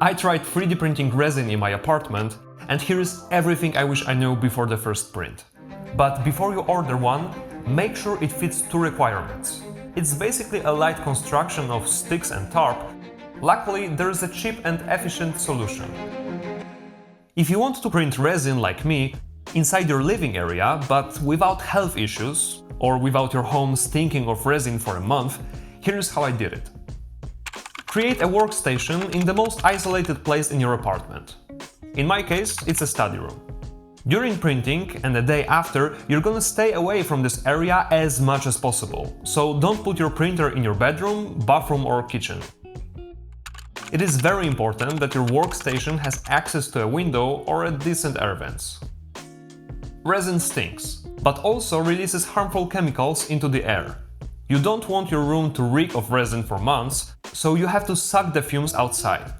I tried 3D printing resin in my apartment, and here is everything I wish I knew before the first print. But before you order one, make sure it fits two requirements. It's basically a light construction of sticks and tarp. Luckily, there is a cheap and efficient solution. If you want to print resin like me, inside your living area, but without health issues, or without your home stinking of resin for a month, here's how I did it. Create a workstation in the most isolated place in your apartment. In my case, it's a study room. During printing and the day after, you're gonna stay away from this area as much as possible, so don't put your printer in your bedroom, bathroom or kitchen. It is very important that your workstation has access to a window or a decent air vents. Resin stinks, but also releases harmful chemicals into the air. You don't want your room to reek of resin for months, so you have to suck the fumes outside.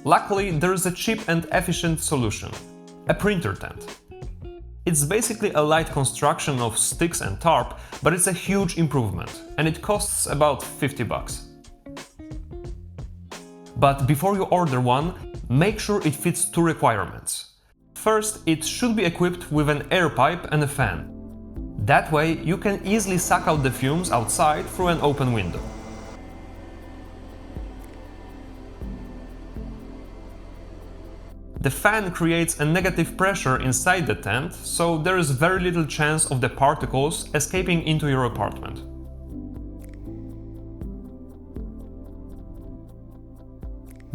Luckily, there is a cheap and efficient solution: a printer tent. It's basically a light construction of sticks and tarp, but it's a huge improvement, and it costs about 50 bucks. But before you order one, make sure it fits two requirements. First, it should be equipped with an air pipe and a fan. That way, you can easily suck out the fumes outside through an open window. The fan creates a negative pressure inside the tent, so there is very little chance of the particles escaping into your apartment.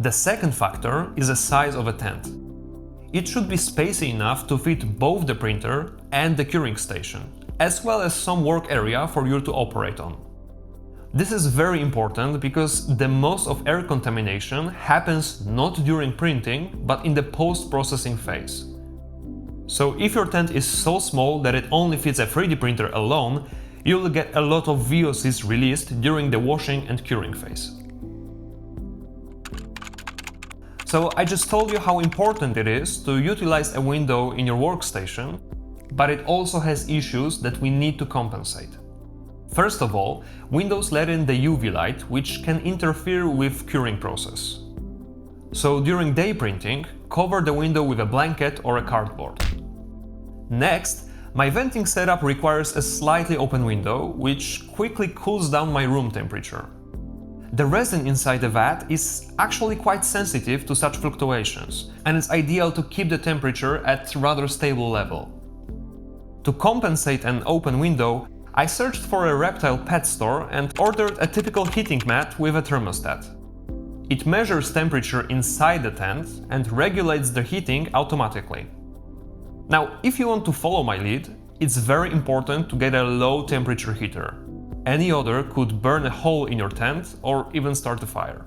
The second factor is the size of a tent. It should be spacey enough to fit both the printer and the curing station, as well as some work area for you to operate on. This is very important because the most of air contamination happens not during printing, but in the post-processing phase. So if your tent is so small that it only fits a 3D printer alone, you'll get a lot of VOCs released during the washing and curing phase. So I just told you how important it is to utilize a window in your workstation, but it also has issues that we need to compensate. First of all, windows let in the UV light, which can interfere with curing process. So during day printing, cover the window with a blanket or a cardboard. Next, my venting setup requires a slightly open window, which quickly cools down my room temperature. The resin inside the vat is actually quite sensitive to such fluctuations, and it's ideal to keep the temperature at a rather stable level. To compensate an open window, I searched for a reptile pet store and ordered a typical heating mat with a thermostat. It measures temperature inside the tent and regulates the heating automatically. Now, if you want to follow my lead, it's very important to get a low temperature heater. Any other could burn a hole in your tent or even start a fire.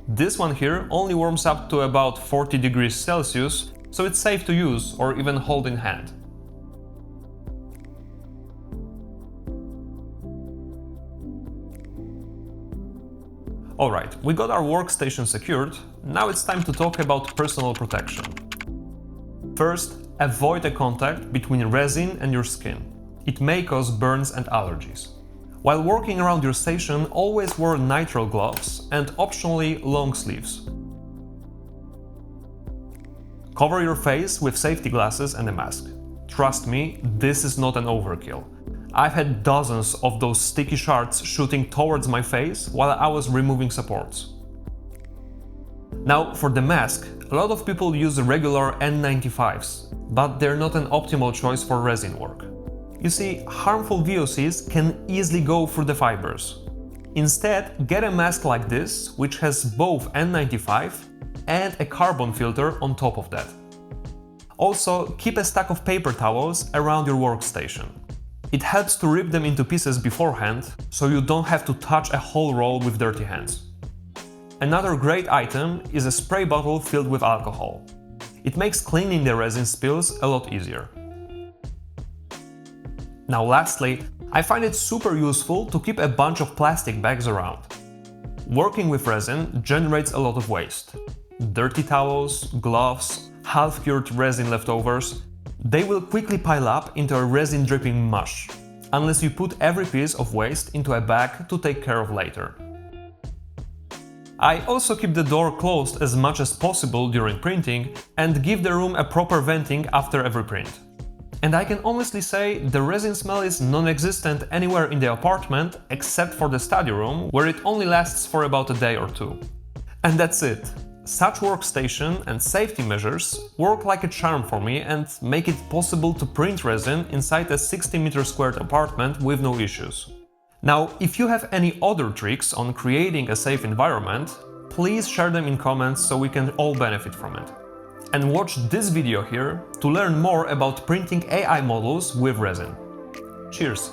This one here only warms up to about 40 degrees Celsius, so it's safe to use or even hold in hand. Alright, we got our workstation secured, now it's time to talk about personal protection. First, avoid the contact between resin and your skin. It may cause burns and allergies. While working around your station, always wear nitrile gloves and optionally long sleeves. Cover your face with safety glasses and a mask. Trust me, this is not an overkill. I've had dozens of those sticky shards shooting towards my face while I was removing supports. Now, for the mask, a lot of people use regular N95s, but they're not an optimal choice for resin work. You see, harmful VOCs can easily go through the fibers. Instead, get a mask like this, which has both N95 and a carbon filter on top of that. Also, keep a stack of paper towels around your workstation. It helps to rip them into pieces beforehand, so you don't have to touch a whole roll with dirty hands. Another great item is a spray bottle filled with alcohol. It makes cleaning the resin spills a lot easier. Now lastly, I find it super useful to keep a bunch of plastic bags around. Working with resin generates a lot of waste. Dirty towels, gloves, half-cured resin leftovers, they will quickly pile up into a resin-dripping mush, unless you put every piece of waste into a bag to take care of later. I also keep the door closed as much as possible during printing and give the room a proper venting after every print. And I can honestly say the resin smell is non-existent anywhere in the apartment except for the study room, where it only lasts for about a day or two. And that's it. Such workstation and safety measures work like a charm for me and make it possible to print resin inside a 60-meter-squared apartment with no issues. Now, if you have any other tricks on creating a safe environment, please share them in comments so we can all benefit from it. And watch this video here to learn more about printing AI models with resin. Cheers!